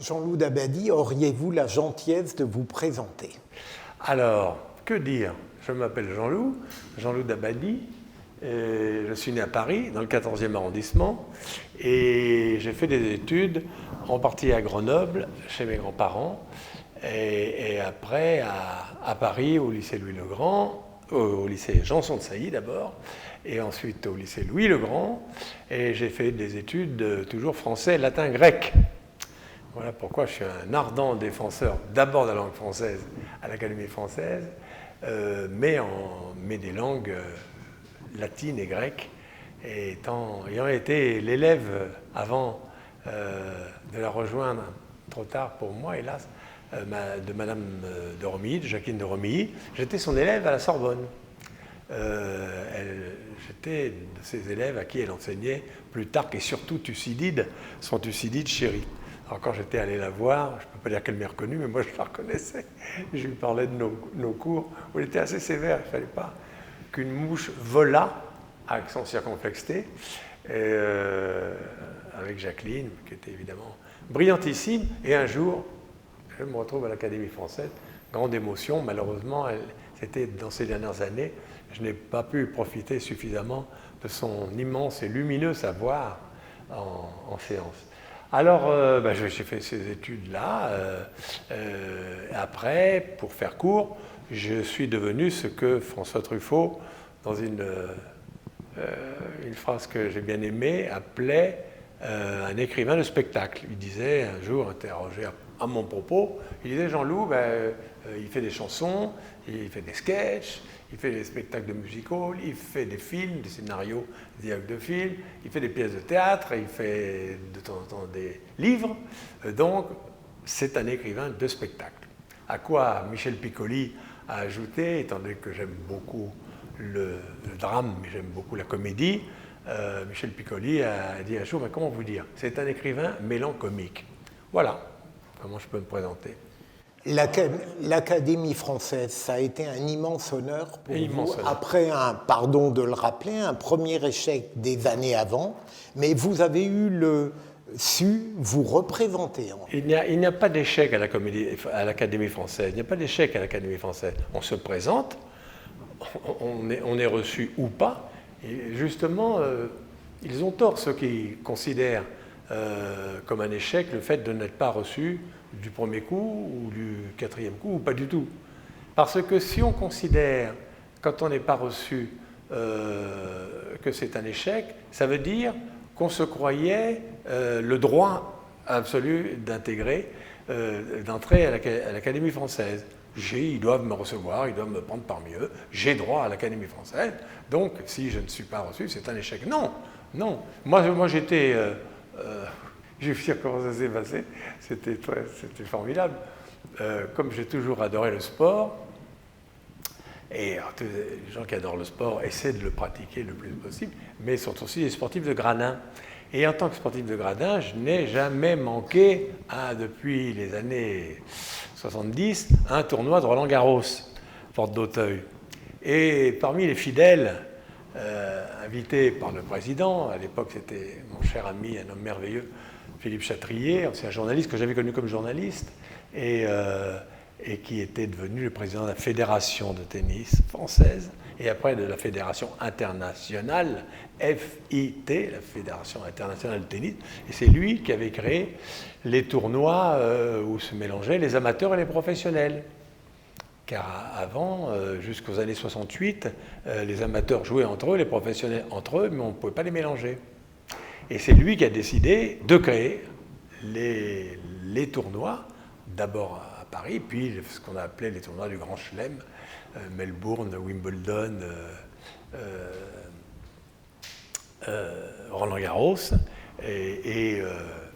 Jean-Loup Dabadi, auriez-vous la gentillesse de vous présenter? Alors, que dire? Je m'appelle Jean-Loup Dabadi. Je suis né à Paris, dans le 14e arrondissement, et j'ai fait des études, en partie à Grenoble, chez mes grands-parents, et après à Paris, au lycée Louis-le-Grand, au lycée Janson de Sailly d'abord, et ensuite au lycée Louis-le-Grand, et j'ai fait des études toujours français, latin, grec. Voilà pourquoi je suis un ardent défenseur d'abord de la langue française à l'Académie française, mais des langues latines et grecques, ayant été l'élève avant de la rejoindre, trop tard pour moi hélas, de Madame de Romilly, de Jacqueline de Romilly. J'étais son élève à la Sorbonne. J'étais de ses élèves à qui elle enseignait Plutarque et surtout Thucydide, son Thucydide chéri. Alors quand j'étais allé la voir, je ne peux pas dire qu'elle m'ait reconnu, mais moi je la reconnaissais. Je lui parlais de nos cours où elle était assez sévère. Il ne fallait pas qu'une mouche volât, accent circonflexé, avec Jacqueline, qui était évidemment brillantissime. Et un jour, je me retrouve à l'Académie française, grande émotion. Malheureusement, c'était dans ces dernières années, je n'ai pas pu profiter suffisamment de son immense et lumineux savoir en séance. Alors, j'ai fait ces études-là. Après, pour faire court, je suis devenu ce que François Truffaut, dans une phrase que j'ai bien aimée, appelait un écrivain de spectacle. Il disait, un jour, interrogé à mon propos, il disait, Jean-Loup, il fait des chansons, il fait des sketchs, il fait des spectacles de music-hall, il fait des films, des scénarios, des dialogues de films, il fait des pièces de théâtre, il fait de temps en temps des livres. Donc, c'est un écrivain de spectacle. À quoi Michel Piccoli a ajouté, étant donné que j'aime beaucoup le drame, mais j'aime beaucoup la comédie, Michel Piccoli a dit un jour, mais comment vous dire, c'est un écrivain mélancomique. Voilà comment je peux me présenter. L'Académie française, ça a été un immense honneur pour vous, après pardon de le rappeler, un premier échec des années avant, mais vous avez su vous représenter. Il n'y a pas d'échec à l'Académie française, il n'y a pas d'échec à l'Académie française. On se présente, on est reçu ou pas, et justement, ils ont tort ceux qui considèrent comme un échec le fait de n'être pas reçu du premier coup ou du quatrième coup, ou pas du tout. Parce que si on considère, quand on n'est pas reçu, que c'est un échec, ça veut dire qu'on se croyait le droit absolu d'entrer à l'Académie française. Ils doivent me recevoir, ils doivent me prendre parmi eux, j'ai droit à l'Académie française, donc si je ne suis pas reçu, c'est un échec. Non. Moi j'étais... je vais vous dire comment ça s'est passé, c'était formidable. Comme j'ai toujours adoré le sport, et alors, les gens qui adorent le sport essaient de le pratiquer le plus possible, mais sont aussi des sportifs de gradin. Et en tant que sportif de gradin, je n'ai jamais manqué, depuis les années 70, un tournoi de Roland-Garros, porte d'Auteuil. Et parmi les fidèles invités par le président, à l'époque c'était mon cher ami, un homme merveilleux, Philippe Chatrier, ancien journaliste que j'avais connu comme journaliste, et qui était devenu le président de la Fédération de tennis française, et après de la Fédération internationale, FIT, la Fédération internationale de tennis, et c'est lui qui avait créé les tournois où se mélangeaient les amateurs et les professionnels. Car avant, jusqu'aux années 68, les amateurs jouaient entre eux, les professionnels entre eux, mais on ne pouvait pas les mélanger. Et c'est lui qui a décidé de créer les tournois, d'abord à Paris, puis ce qu'on a appelé les tournois du Grand Chelem, Melbourne, Wimbledon, Roland-Garros et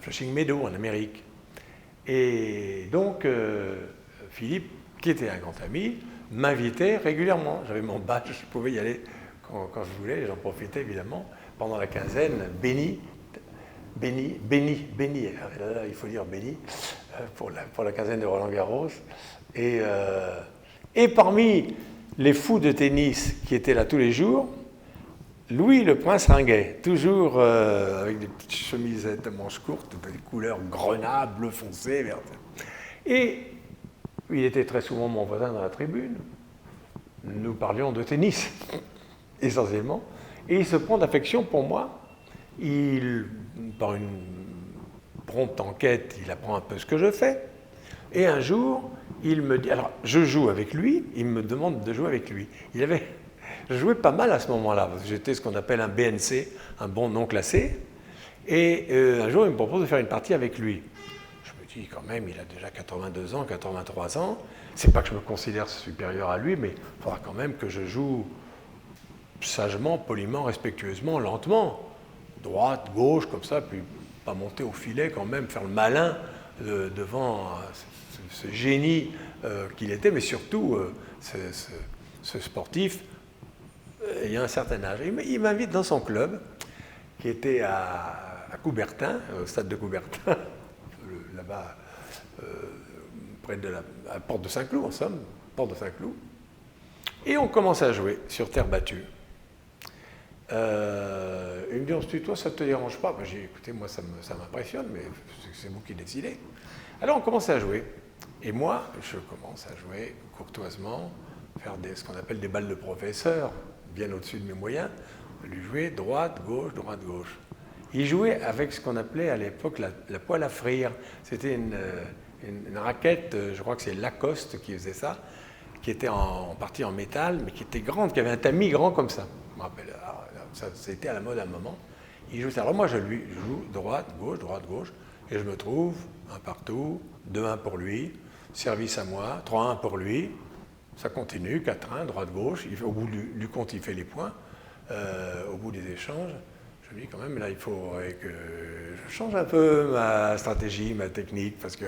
Flushing Meadows en Amérique. Et donc, Philippe, qui était un grand ami, m'invitait régulièrement. J'avais mon badge, je pouvais y aller quand je voulais, j'en profitais évidemment. Pendant la quinzaine, béni, il faut dire béni, pour la quinzaine de Roland-Garros. Et parmi les fous de tennis qui étaient là tous les jours, Louis le Prince Ringuet, toujours avec des petites chemisettes à manches courtes, des couleurs grenat, bleu foncé, vert. Et il était très souvent mon voisin dans la tribune. Nous parlions de tennis, essentiellement. Et il se prend d'affection pour moi. Par une prompte enquête, il apprend un peu ce que je fais. Et un jour, il me dit... Alors, je joue avec lui, il me demande de jouer avec lui. Je jouais pas mal à ce moment-là, parce que j'étais ce qu'on appelle un BNC, un bon non classé. Et un jour, il me propose de faire une partie avec lui. Je me dis, quand même, il a déjà 82 ans, 83 ans. C'est pas que je me considère supérieur à lui, mais il faudra quand même que je joue sagement, poliment, respectueusement, lentement. Droite, gauche, comme ça, puis pas monter au filet quand même, faire le malin devant ce génie qu'il était, mais surtout ce sportif ayant un certain âge. Il m'invite dans son club, qui était à Coubertin, au stade de Coubertin, là-bas, près de la porte de Saint-Cloud, en somme, porte de Saint-Cloud. Et on commence à jouer sur terre battue. Il me dit, on se tutoie, ça ne te dérange pas? J'ai dit, écoutez, moi, ça m'impressionne, mais c'est vous qui décidez. Alors, on commence à jouer. Et moi, je commence à jouer courtoisement, faire ce qu'on appelle des balles de professeur, bien au-dessus de mes moyens, lui jouer droite, gauche, droite, gauche. Il jouait avec ce qu'on appelait à l'époque la poêle à frire. C'était une raquette, je crois que c'est Lacoste qui faisait ça, qui était en partie en métal, mais qui était grande, qui avait un tamis grand comme ça. Je me rappelle, ça c'était à la mode à un moment. Il joue ça. Alors moi, je joue droite, gauche, et je me trouve 1 partout, 2-1 pour lui, service à moi, 3-1 pour lui. Ça continue, 4-1, droite-gauche. Au bout du compte, il fait les points. Au bout des échanges, je me dis quand même, là, il faudrait que je change un peu ma stratégie, ma technique, parce que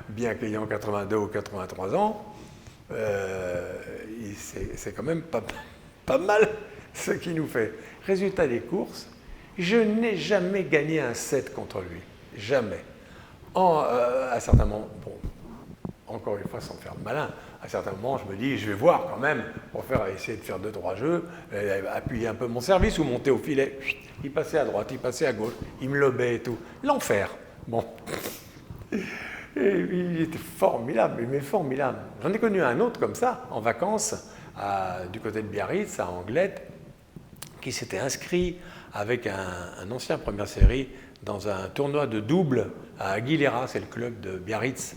bien qu'ayant 82 ou 83 ans, c'est quand même pas mal ce qu'il nous fait. Résultat des courses, je n'ai jamais gagné un set contre lui. Jamais. À certains moments, bon, encore une fois, sans faire le malin, à certains moments, je me dis, je vais voir quand même, pour essayer de faire 2-3 jeux, appuyer un peu mon service ou monter au filet. Il passait à droite, il passait à gauche, il me lobait et tout. L'enfer. Bon. Et il était formidable, mais formidable. J'en ai connu un autre comme ça, en vacances, du côté de Biarritz, à Anglette, qui s'était inscrit avec un ancien première série dans un tournoi de double à Aguilera, c'est le club de Biarritz,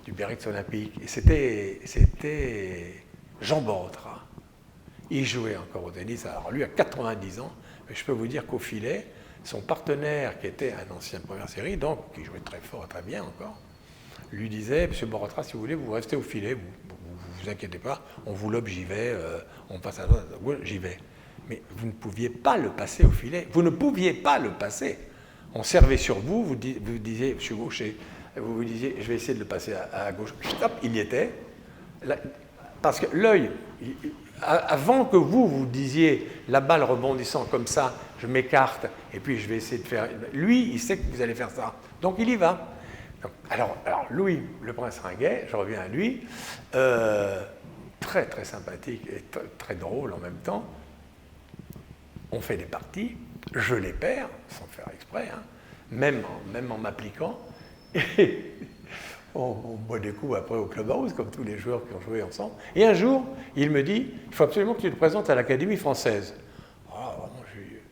du Biarritz Olympique. Et c'était Jean Borotra. Il jouait encore au tennis, alors lui a 90 ans, mais je peux vous dire qu'au filet, son partenaire, qui était un ancien première série, donc qui jouait très fort, très bien encore, lui disait, monsieur Borotra, si vous voulez, vous restez au filet, vous inquiétez pas, on vous lobe, j'y vais, on passe à droite, j'y vais. Mais vous ne pouviez pas le passer au filet, vous ne pouviez pas le passer. On servait sur vous, vous disiez, je suis gaucher, vous disiez, je vais essayer de le passer à gauche. Hop, il y était. Parce que l'œil, avant que vous disiez, la balle rebondissant comme ça, je m'écarte, et puis je vais essayer de faire... Lui, il sait que vous allez faire ça. Donc il y va. Donc, alors, Louis, le Prince Ringuet, je reviens à lui, très très sympathique et très drôle en même temps. On fait des parties, je les perds, sans faire exprès, hein, même en m'appliquant. Et on boit des coups après au clubhouse, comme tous les joueurs qui ont joué ensemble. Et un jour, il me dit, il faut absolument que tu te présentes à l'Académie française. Alors,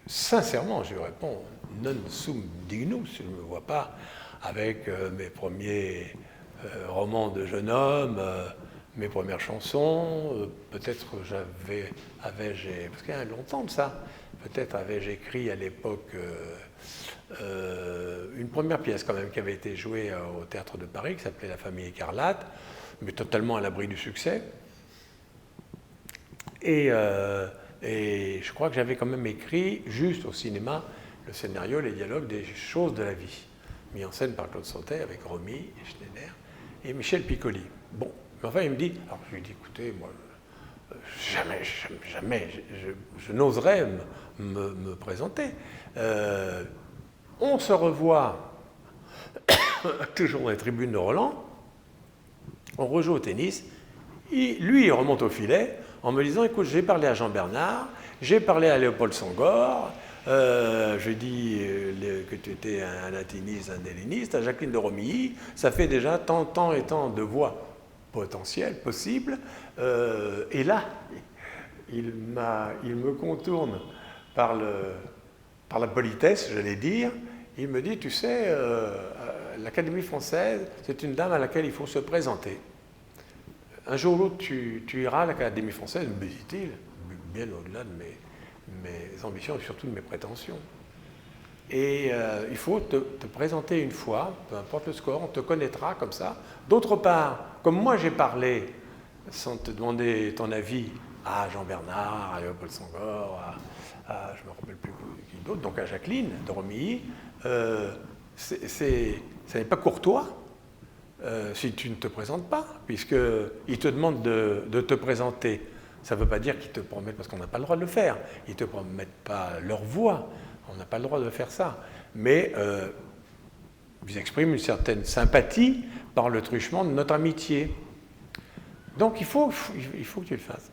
sincèrement, je lui réponds, non sum dignus, je ne me vois pas avec mes premiers romans de jeune homme, mes premières chansons, peut-être avais-je, parce qu'il y a longtemps de ça, peut-être avais-je écrit à l'époque une première pièce quand même qui avait été jouée au Théâtre de Paris, qui s'appelait La Famille Écarlate, mais totalement à l'abri du succès. Et je crois que j'avais quand même écrit, juste au cinéma, le scénario, les dialogues des choses de la vie, mis en scène par Claude Sautet avec Romy et Schneider et Michel Piccoli. Bon, mais enfin il me dit, alors je lui dis, écoutez, moi, jamais, je n'oserais me présenter. On se revoit toujours dans les tribunes de Roland, on rejoue au tennis, lui il remonte au filet en me disant, écoute, j'ai parlé à Jean Bernard, J'ai parlé à Léopold Senghor, je dis que tu étais un latiniste, un helléniste, à Jacqueline de Romilly, ça fait déjà tant et tant de voix potentielles, possibles, et là, il me contourne par la politesse, j'allais dire, il me dit, tu sais, l'Académie française, c'est une dame à laquelle il faut se présenter. Un jour ou l'autre, tu iras à l'Académie française, me dit-il, bien au-delà de mes ambitions et surtout de mes prétentions. Et il faut te présenter une fois, peu importe le score, on te connaîtra comme ça. D'autre part, comme moi j'ai parlé, sans te demander ton avis, à Jean Bernard, à Léopold Senghor, je ne me rappelle plus qui d'autre, donc à Jacqueline de Romilly, ça n'est pas courtois si tu ne te présentes pas, puisqu'ils te demandent de te présenter. Ça ne veut pas dire qu'ils te promettent, parce qu'on n'a pas le droit de le faire, ils ne te promettent pas leur voix, on n'a pas le droit de faire ça, mais ils expriment une certaine sympathie par le truchement de notre amitié. Donc il faut que tu le fasses.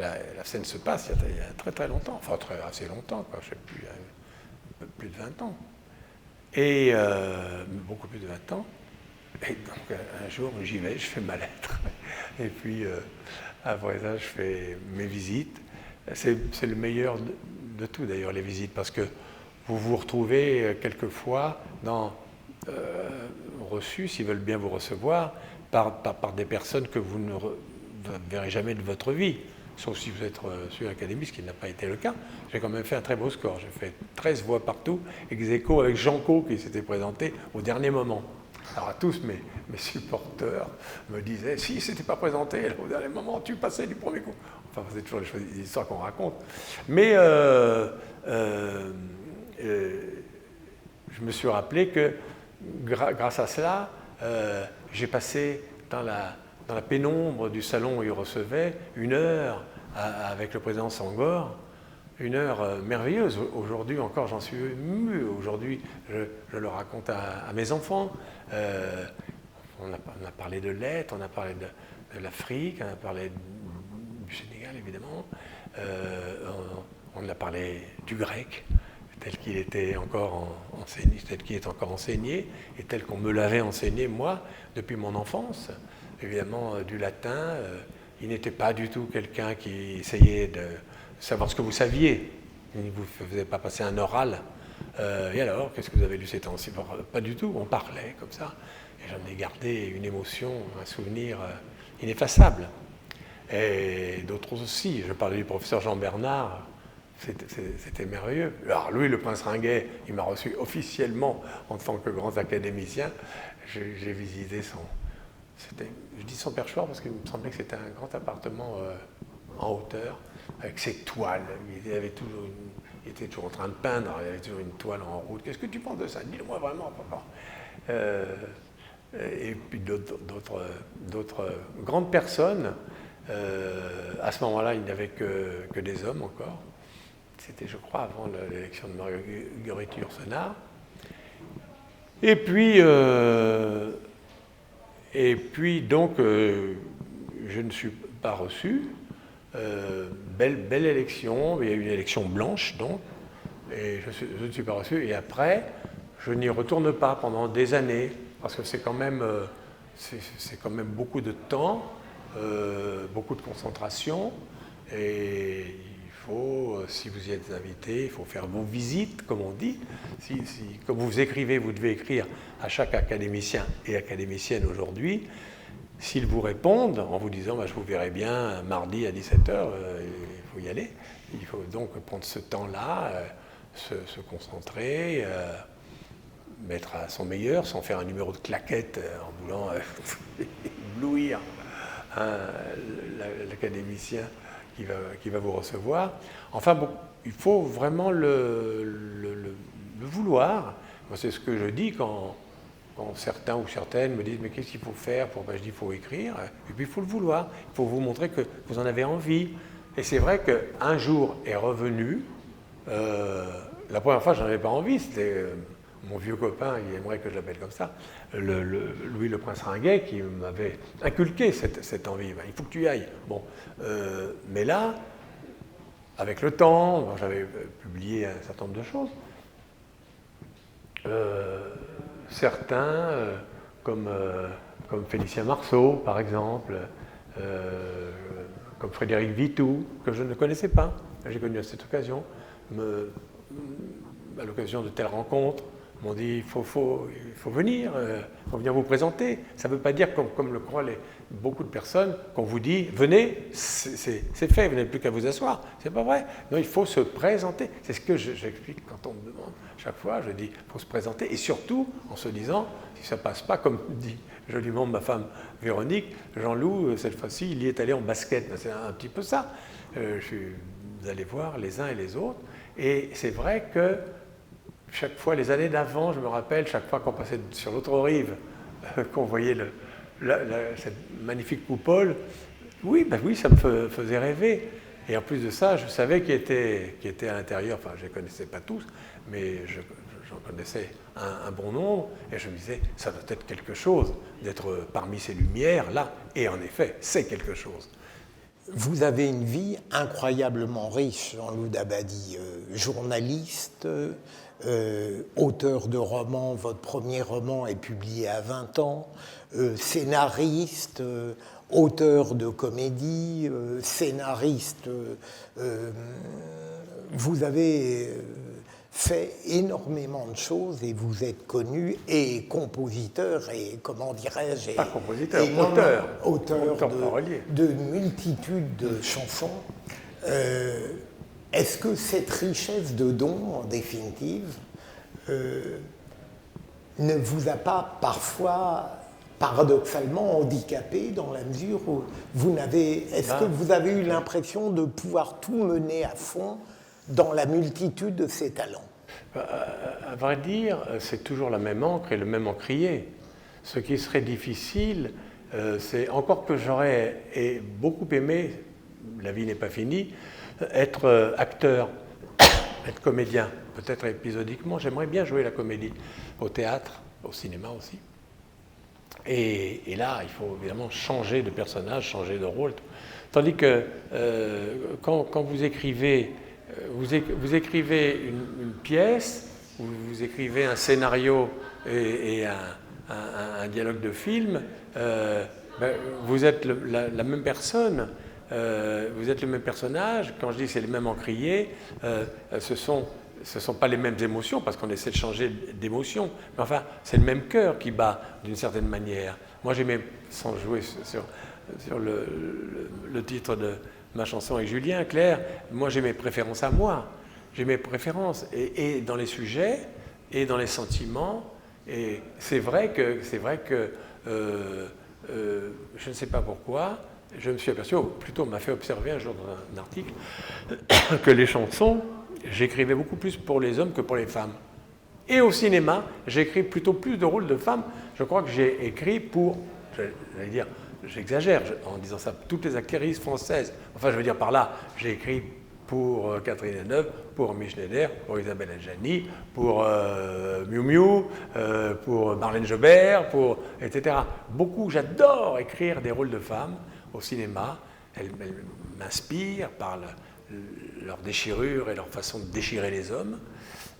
La scène se passe il y a très très longtemps, enfin assez longtemps, quoi, je ne sais plus, un peu plus de 20 ans. Et beaucoup plus de 20 ans. Et donc un jour, j'y vais, je fais ma lettre. Et puis après ça, je fais mes visites. C'est le meilleur de tout d'ailleurs, les visites, parce que vous vous retrouvez quelquefois reçus, s'ils veulent bien vous recevoir, par des personnes que vous ne verrez jamais de votre vie. Sauf si vous êtes sur l'Académie, ce qui n'a pas été le cas. J'ai quand même fait un très beau score. J'ai fait 13 voix partout, ex aequo avec Jean Co qui s'était présenté au dernier moment. Alors à tous mes supporters me disaient, si il ne s'était pas présenté au dernier moment, tu passais du premier coup. Enfin, c'est toujours les histoires qu'on raconte. Mais je me suis rappelé que grâce à cela, j'ai passé dans la pénombre du salon où il recevait une heure avec le président Senghor, une heure merveilleuse. Aujourd'hui encore, j'en suis ému. Aujourd'hui, je le raconte à mes enfants. On a parlé de l'Est, on a parlé de l'Afrique, on a parlé du Sénégal, évidemment. On a parlé du grec, tel qu'il était encore enseigné, et tel qu'on me l'avait enseigné, moi, depuis mon enfance. Évidemment, du latin, il n'était pas du tout quelqu'un qui essayait de savoir ce que vous saviez. Il ne vous faisait pas passer un oral. Et alors, qu'est-ce que vous avez lu ces temps-ci? Pas du tout, on parlait comme ça. Et j'en ai gardé une émotion, un souvenir ineffaçable. Et d'autres aussi. Je parlais du professeur Jean Bernard, c'était merveilleux. Alors lui, le prince Ringuet, il m'a reçu officiellement en tant que grand académicien. J'ai visité je dis son perchoir parce qu'il me semblait que c'était un grand appartement en hauteur, avec ses toiles. Il était toujours en train de peindre, il avait toujours une toile en route. Qu'est-ce que tu penses de ça? Dis-le-moi vraiment, papa. Et puis d'autres grandes personnes. À ce moment-là, il n'y avait que des hommes encore. C'était, je crois, avant l'élection de Marguerite Yourcenar. Et puis donc, je ne suis pas reçu. Belle élection, il y a eu une élection blanche, donc, et je ne suis pas reçu. Et après, je n'y retourne pas pendant des années, parce que c'est quand même beaucoup de temps, beaucoup de concentration, et il faut, si vous y êtes invité, il faut faire vos visites, comme on dit. Comme vous écrivez, vous devez écrire à chaque académicien et académicienne aujourd'hui. S'ils vous répondent en vous disant je vous verrai bien mardi à 17h, il faut y aller. Il faut donc prendre ce temps-là, se concentrer, mettre à son meilleur, sans faire un numéro de claquette en voulant éblouir l'académicien qui va vous recevoir. Enfin, bon, il faut vraiment le vouloir. Moi, c'est ce que je dis quand certains ou certaines me disent « mais qu'est-ce qu'il faut faire ?» Je dis « il faut écrire, et puis il faut le vouloir. Il faut vous montrer que vous en avez envie. » Et c'est vrai qu'un jour est revenu, la première fois, je n'en avais pas envie, c'était mon vieux copain, il aimerait que je l'appelle comme ça, Louis le Prince Ringuet, qui m'avait inculqué cette envie. Il faut que tu y ailles. Bon, mais là, avec le temps, j'avais publié un certain nombre de choses. Certains, comme Félicien Marceau, par exemple, comme Frédéric Vitou, que je ne connaissais pas, j'ai connu à cette occasion, à l'occasion de telles rencontres, m'ont dit il faut venir, il faut venir vous présenter. Ça ne veut pas dire, comme le croient beaucoup de personnes, qu'on vous dit venez, c'est fait, vous n'avez plus qu'à vous asseoir. C'est pas vrai. Non, il faut se présenter. C'est ce que j'explique quand on me demande. Chaque fois, je dis il faut se présenter et surtout en se disant si ça ne passe pas, comme dit joliment ma femme Véronique, Jean-Loup, cette fois-ci, il y est allé en basket. C'est un petit peu ça. Vous allez voir les uns et les autres. Et c'est vrai que chaque fois, les années d'avant, je me rappelle, chaque fois qu'on passait sur l'autre rive, qu'on voyait cette magnifique coupole, oui, ça me faisait rêver. Et en plus de ça, je savais qui était à l'intérieur, enfin je ne les connaissais pas tous, mais j'en connaissais un bon nombre, et je me disais, ça doit être quelque chose d'être parmi ces lumières là, et en effet, c'est quelque chose. Vous avez une vie incroyablement riche, Jean-Loup Dabadi, journaliste, auteur de romans, votre premier roman est publié à 20 ans, scénariste, auteur de comédie, scénariste. Vous avez fait énormément de choses et vous êtes connu et compositeur et, comment dirais-je... Pas compositeur, auteur de multitudes de chansons. Est-ce que cette richesse de dons, en définitive, ne vous a pas parfois, paradoxalement, handicapé dans la mesure où vous n'avez... Est-ce que vous avez eu l'impression de pouvoir tout mener à fond dans la multitude de ces talents? À vrai dire, c'est toujours la même encre et le même encrier. Ce qui serait difficile, c'est encore que j'aurais beaucoup aimé, la vie n'est pas finie, être acteur, être comédien, peut-être épisodiquement. J'aimerais bien jouer la comédie au théâtre, au cinéma aussi. Et là, il faut évidemment changer de personnage, changer de rôle. Tandis que quand vous écrivez, vous écrivez une pièce, vous écrivez un scénario et un dialogue de film, vous êtes la même personne. Vous êtes le même personnage. Quand je dis que c'est les mêmes encriers, ce sont pas les mêmes émotions, parce qu'on essaie de changer d'émotion. Mais enfin, c'est le même cœur qui bat d'une certaine manière. Moi, j'aimais, sans jouer sur le titre de ma chanson avec Julien Clerc, moi j'ai mes préférences à moi. J'ai mes préférences, et dans les sujets, et dans les sentiments. Et c'est vrai que je ne sais pas pourquoi, je me suis aperçu, plutôt on m'a fait observer un jour dans un article, que les chansons, j'écrivais beaucoup plus pour les hommes que pour les femmes. Et au cinéma, j'écris plutôt plus de rôles de femmes. Je crois que j'ai écrit pour, j'allais dire, j'exagère en disant ça, toutes les actrices françaises. Enfin, je veux dire par là, j'ai écrit pour Catherine Deneuve, pour Romy Schneider, pour Isabelle Adjani, pour Miu Miu, pour Marlène Jobert, etc. Beaucoup, j'adore écrire des rôles de femmes au cinéma. Elles m'inspirent par leur déchirure et leur façon de déchirer les hommes.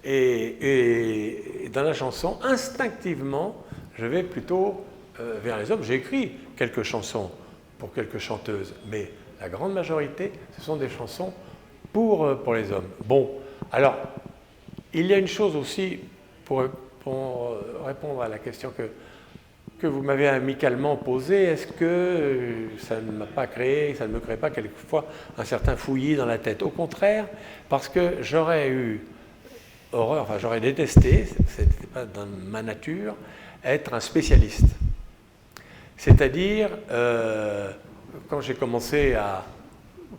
Et dans la chanson, instinctivement, je vais plutôt vers les hommes. J'ai écrit quelques chansons pour quelques chanteuses, mais la grande majorité, ce sont des chansons pour les hommes. Bon, alors, il y a une chose aussi, pour répondre à la question que vous m'avez amicalement posée, est-ce que ça ne m'a pas créé, ça ne me crée pas quelquefois un certain fouillis dans la tête? Au contraire, parce que j'aurais eu horreur, enfin j'aurais détesté, ce n'était pas dans ma nature, être un spécialiste. C'est-à-dire, quand j'ai commencé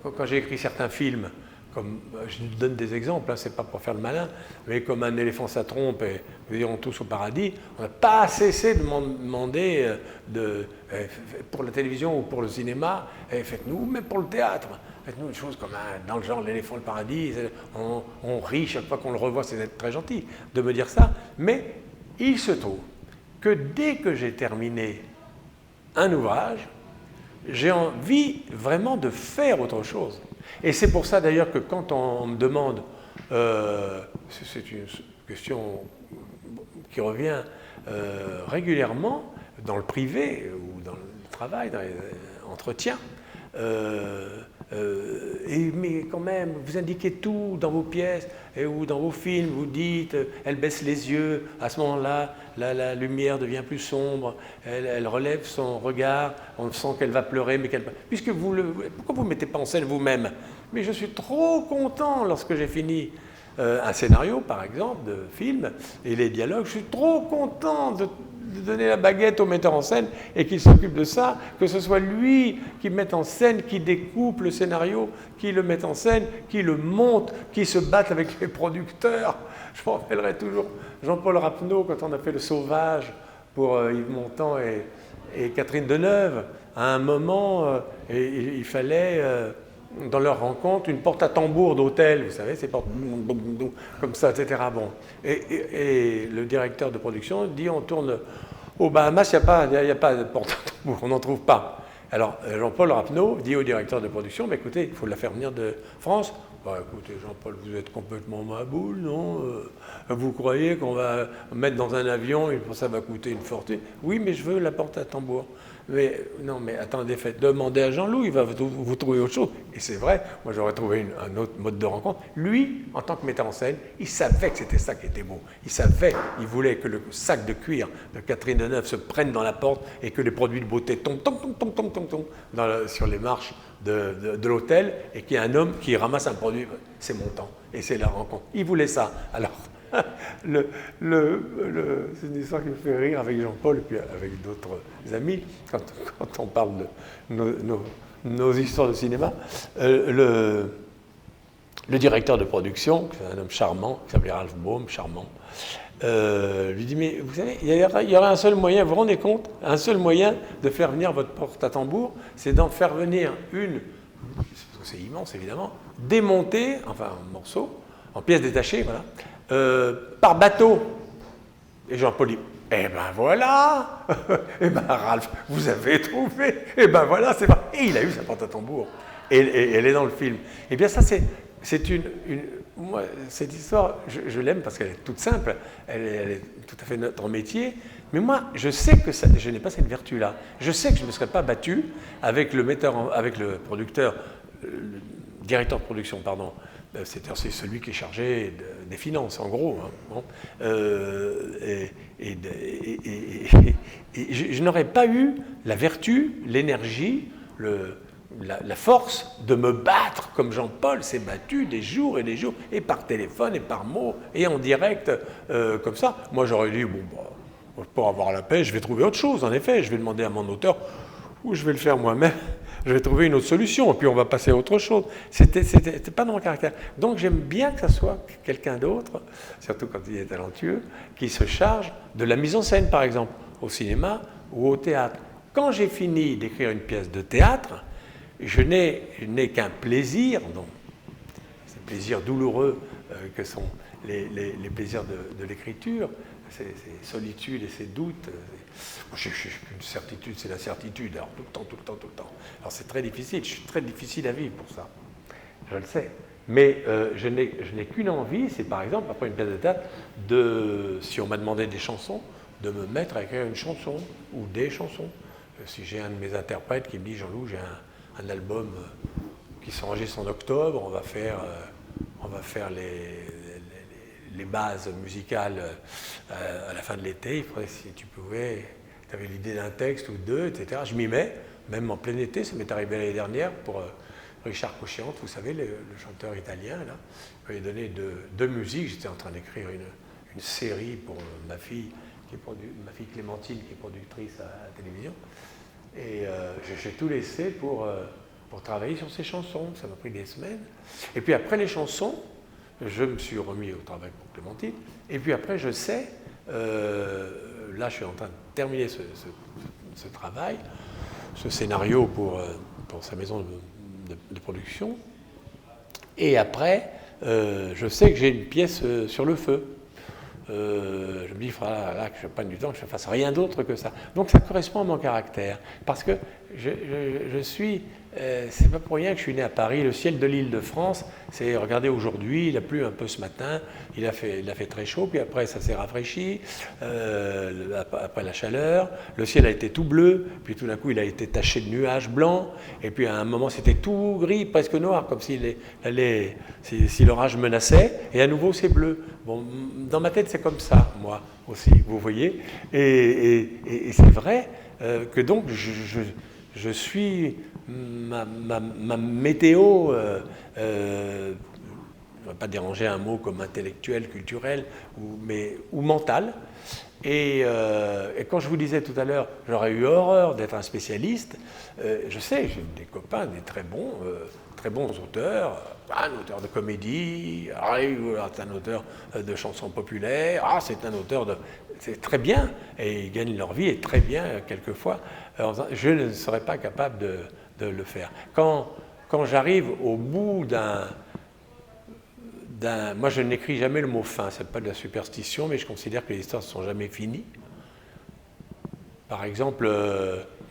quand j'ai écrit certains films, comme, je donne des exemples, hein, c'est pas pour faire le malin, mais comme Un éléphant ça trompe et Nous irons tous au paradis, on n'a pas cessé de m'en demander pour la télévision ou pour le cinéma, faites-nous, même pour le théâtre, faites-nous une chose comme dans le genre L'éléphant le paradis, on rit chaque fois qu'on le revoit, c'est très gentil de me dire ça, mais il se trouve que dès que j'ai terminé un ouvrage, j'ai envie vraiment de faire autre chose. Et c'est pour ça d'ailleurs que quand on me demande, c'est une question qui revient régulièrement dans le privé ou dans le travail, dans les entretiens, mais quand même, vous indiquez tout dans vos pièces ou dans vos films, vous dites, elle baisse les yeux, à ce moment-là, la lumière devient plus sombre, elle relève son regard, on sent qu'elle va pleurer, mais puisque pourquoi vous ne mettez pas en scène vous-même? Mais je suis trop content lorsque j'ai fini un scénario, par exemple, de film, et les dialogues, je suis trop content de donner la baguette au metteur en scène et qu'il s'occupe de ça, que ce soit lui qui mette en scène, qui découpe le scénario, qui le mette en scène, qui le monte, qui se batte avec les producteurs. Je me rappellerai toujours Jean-Paul Rapneau quand on a fait Le Sauvage pour Yves Montand et Catherine Deneuve. À un moment, il fallait, dans leur rencontre, une porte à tambour d'hôtel, vous savez, ces portes comme ça, etc. Bon. Et le directeur de production dit, on tourne au Bahamas, il n'y a pas de porte à tambour, on n'en trouve pas. Alors Jean-Paul Rapneau dit au directeur de production, bah, écoutez, il faut la faire venir de France. Bah, écoutez Jean-Paul, vous êtes complètement maboule, non? Vous croyez qu'on va mettre dans un avion et ça va coûter une fortune? Oui, mais je veux la porte à tambour. Mais non, mais attendez, demandez à Jean-Loup, il va vous trouver autre chose. Et c'est vrai, moi j'aurais trouvé un autre mode de rencontre. Lui, en tant que metteur en scène, il savait que c'était ça qui était beau. Il voulait que le sac de cuir de Catherine Deneuve se prenne dans la porte et que les produits de beauté tombent sur les marches de l'hôtel et qu'il y ait un homme qui ramasse un produit. C'est mon temps. Et c'est la rencontre. Il voulait ça. Alors, c'est une histoire qui me fait rire avec Jean-Paul et puis avec d'autres amis quand on parle de nos histoires de cinéma. Le directeur de production, c'est un homme charmant, qui s'appelait Ralph Baum, charmant, lui dit, mais vous savez, il y aurait un seul moyen, vous vous rendez compte, un seul moyen de faire venir votre porte à tambour, c'est d'en faire venir une, c'est immense évidemment, démontée, enfin en morceaux, en pièces détachées, voilà, par bateau. Et Jean-Paul dit, eh ben voilà, eh ben Ralph, vous avez trouvé, eh ben voilà, c'est vrai. Et il a eu sa porte à tambour. Et elle est dans le film. Eh bien ça, c'est moi, cette histoire, je l'aime parce qu'elle est toute simple, elle est tout à fait notre métier, mais moi, je sais que je n'ai pas cette vertu-là. Je sais que je ne me serais pas battu avec le producteur, le directeur de production, pardon, c'est celui qui est chargé des finances, en gros. Hein, bon. Je n'aurais pas eu la vertu, l'énergie, la force de me battre comme Jean-Paul s'est battu des jours et des jours, et par téléphone, et par mots, et en direct, comme ça. Moi, j'aurais dit, bon, bah, pour avoir la paix, je vais trouver autre chose, en effet. Je vais demander à mon auteur, ou je vais le faire moi-même. Je vais trouver une autre solution, et puis on va passer à autre chose. C'était pas dans mon caractère. Donc j'aime bien que ça soit quelqu'un d'autre, surtout quand il est talentueux, qui se charge de la mise en scène, par exemple, au cinéma ou au théâtre. Quand j'ai fini d'écrire une pièce de théâtre, je n'ai qu'un plaisir, donc ces plaisirs douloureux que sont les plaisirs de l'écriture, ces solitudes et ces doutes. J'ai une certitude, c'est la certitude, alors tout le temps. Alors c'est très difficile, je suis très difficile à vivre pour ça, je le sais. Mais je n'ai qu'une envie, c'est par exemple, après une pièce de théâtre, si on m'a demandé des chansons, de me mettre à écrire une chanson ou des chansons. Si j'ai un de mes interprètes qui me dit, Jean-Loup, j'ai un album qui s'enregistre en octobre, on va faire les bases musicales à la fin de l'été, il faudrait, si tu pouvais, tu avais l'idée d'un texte ou deux, etc. Je m'y mets, même en plein été, ça m'est arrivé l'année dernière pour Richard Cocchiante, vous savez, le chanteur italien, là. Il m'avait donné deux musiques, j'étais en train d'écrire une série pour ma fille Clémentine, qui est productrice à la télévision. Et j'ai tout laissé pour travailler sur ces chansons, ça m'a pris des semaines. Et puis après les chansons, je me suis remis au travail pour Clémentine. Et puis après, je sais, là je suis en train de terminer ce travail, ce scénario pour sa maison de production. Et après, je sais que j'ai une pièce sur le feu. Je me dis, il faudra là que je prenne du temps, que je ne fasse rien d'autre que ça. Donc ça correspond à mon caractère. Parce que je suis... c'est pas pour rien que je suis né à Paris. Le ciel de l'Île-de-France, c'est, regardez aujourd'hui, il a plu un peu ce matin, il a fait très chaud, puis après ça s'est rafraîchi, après la chaleur, le ciel a été tout bleu, puis tout d'un coup il a été taché de nuages blancs, et puis à un moment c'était tout gris, presque noir, comme si l'orage menaçait, et à nouveau c'est bleu. Bon, dans ma tête c'est comme ça, moi aussi, vous voyez, et c'est vrai que donc je suis... Ma météo, je ne vais pas déranger un mot comme intellectuel, culturel ou mental. Et quand je vous disais tout à l'heure, j'aurais eu horreur d'être un spécialiste, je sais, j'ai des copains, des très bons auteurs, un auteur de comédie, c'est un auteur de chansons populaires, c'est un auteur de... C'est très bien, et ils gagnent leur vie, et très bien, quelquefois. Alors, je ne serais pas capable de le faire. Quand j'arrive au bout moi, je n'écris jamais le mot fin, ce n'est pas de la superstition, mais je considère que les histoires ne sont jamais finies. Par exemple,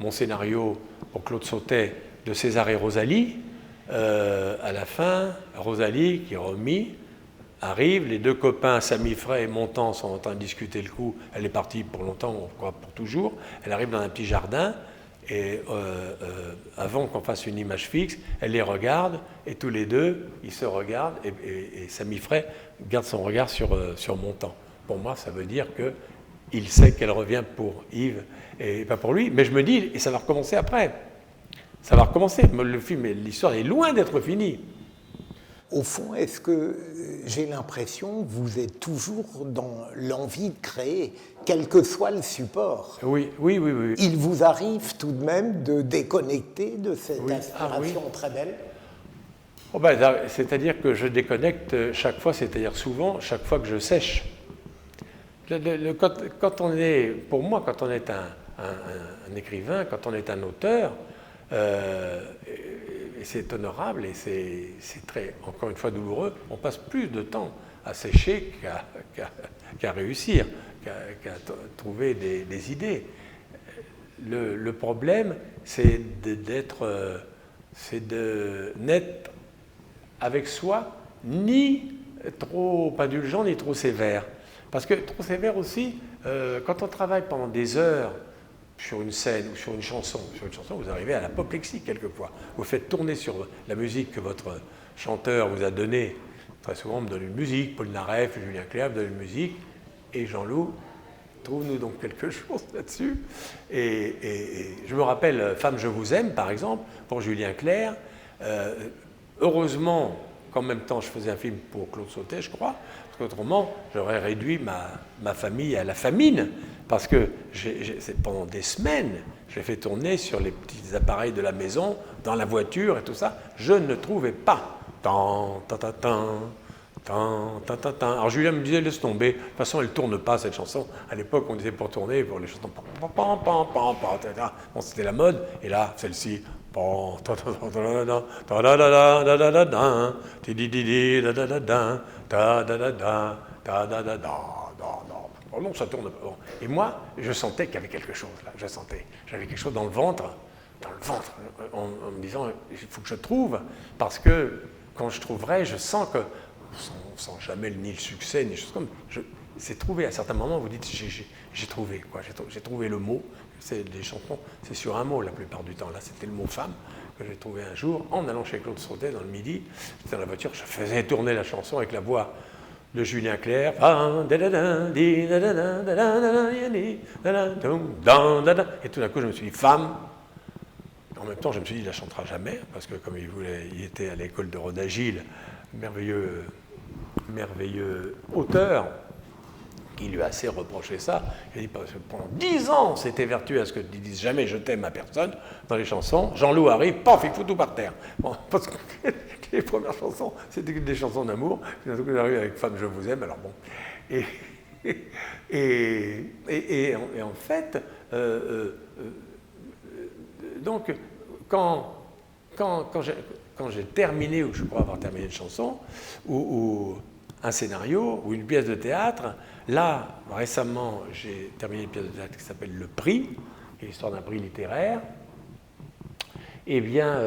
mon scénario pour Claude Sautet de César et Rosalie, à la fin, Rosalie, qui est remis, arrive, les deux copains, Samy Frey et Montand, sont en train de discuter le coup, elle est partie pour longtemps, on croit pour toujours, elle arrive dans un petit jardin, et avant qu'on fasse une image fixe, elle les regarde, et tous les deux, ils se regardent, et Samy Frey garde son regard sur Montand. Pour moi, ça veut dire qu'il sait qu'elle revient pour Yves, et pas pour lui, mais je me dis, et ça va recommencer après. Ça va recommencer, le film, l'histoire est loin d'être finie. Au fond, est-ce que j'ai l'impression que vous êtes toujours dans l'envie de créer, quel que soit le support? Oui. Il vous arrive tout de même de déconnecter de cette inspiration très belle? C'est-à-dire que je déconnecte chaque fois, c'est-à-dire souvent, chaque fois que je sèche. Quand on est, pour moi, quand on est un écrivain, quand on est un auteur, et c'est honorable et c'est très, encore une fois, douloureux, on passe plus de temps à sécher qu'à réussir, qu'à trouver des idées. Le problème, c'est de n'être avec soi ni trop indulgent ni trop sévère. Parce que trop sévère aussi, quand on travaille pendant des heures sur une scène ou sur une chanson, vous arrivez à l'apoplexie quelquefois. Vous faites tourner sur la musique que votre chanteur vous a donnée. Très souvent, on me donne une musique, Paul Naref, Julien Clerc me donne une musique, et Jean-Loup, trouve-nous donc quelque chose là-dessus. Et je me rappelle Femme, je vous aime, par exemple, pour Julien Clerc. Heureusement qu'en même temps, je faisais un film pour Claude Sautet, je crois, parce qu'autrement, j'aurais réduit ma famille à la famine. Parce que pendant des semaines, j'ai fait tourner sur les petits appareils de la maison, dans la voiture et tout ça. Je ne trouvais pas. Alors Julien me disait, laisse tomber. De toute façon, elle ne tourne pas, cette chanson. À l'époque, on disait pour tourner, pour les chansons. Bon, c'était la mode. Et là, celle-ci. Non, ça tourne pas. Et moi, je sentais qu'il y avait quelque chose là. J'avais quelque chose dans le ventre, en me disant, il faut que je trouve, parce que quand je trouverai, je sens que, sans jamais ni le succès, ni choses comme, c'est trouvé à certains moments. Vous dites, j'ai trouvé quoi, j'ai trouvé le mot. Les chansons, c'est sur un mot la plupart du temps. Là, c'était le mot femme que j'ai trouvé un jour en allant chez Claude Sautet dans le Midi. J'étais dans la voiture, je faisais tourner la chanson avec la voix de Julien Clerc, et tout d'un coup je me suis dit femme. En même temps je me suis dit il la chantera jamais, parce que comme il était à l'école de Rodagil, merveilleux auteur, qui lui a assez reproché ça. Il a dit pendant 10 ans c'était vertueux à ce que tu dises jamais je t'aime à personne dans les chansons. Jean-Loup arrive, paf, il fout tout par terre. Bon, parce que les premières chansons, c'était des chansons d'amour. Puis d'un coup, j'arrive avec Femme, je vous aime. Alors bon. Et en fait, donc, quand j'ai terminé, ou je crois avoir terminé une chanson, ou un scénario, ou une pièce de théâtre, là, récemment, j'ai terminé une pièce de théâtre qui s'appelle Le Prix, qui est l'histoire d'un prix littéraire. eh bien,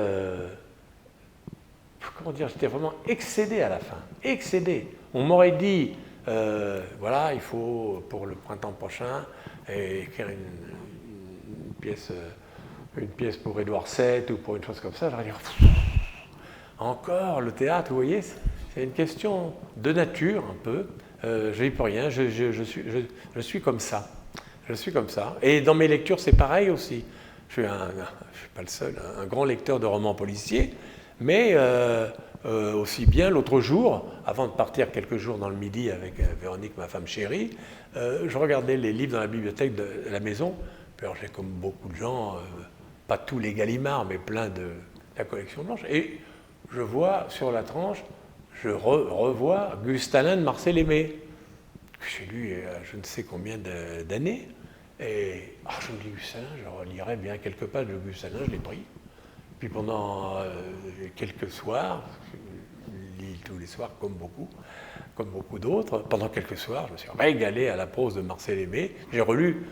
comment dire, j'étais vraiment excédé à la fin, excédé. On m'aurait dit, voilà, il faut pour le printemps prochain écrire une pièce pour Édouard VII ou pour une chose comme ça, j'aurais dit, encore le théâtre, vous voyez, c'est une question de nature un peu. Je n'y peux rien, je suis comme ça. Je suis comme ça. Et dans mes lectures, c'est pareil aussi. Je ne suis pas le seul, un grand lecteur de romans policiers, mais aussi bien l'autre jour, avant de partir quelques jours dans le Midi avec Véronique, ma femme chérie, je regardais les livres dans la bibliothèque de la maison. Puis alors j'ai comme beaucoup de gens, pas tous les Gallimard, mais plein de la collection blanche. Et je vois sur la tranche, je revois Gustalin de Marcel Aimé, que j'ai lu je ne sais combien d'années. Et je me dis, Gustalin, je relirai bien quelques pages de Gustalin, je l'ai pris. Puis pendant quelques soirs, je lis tous les soirs comme beaucoup d'autres, pendant quelques soirs, je me suis régalé à la prose de Marcel Aimé. J'ai relu,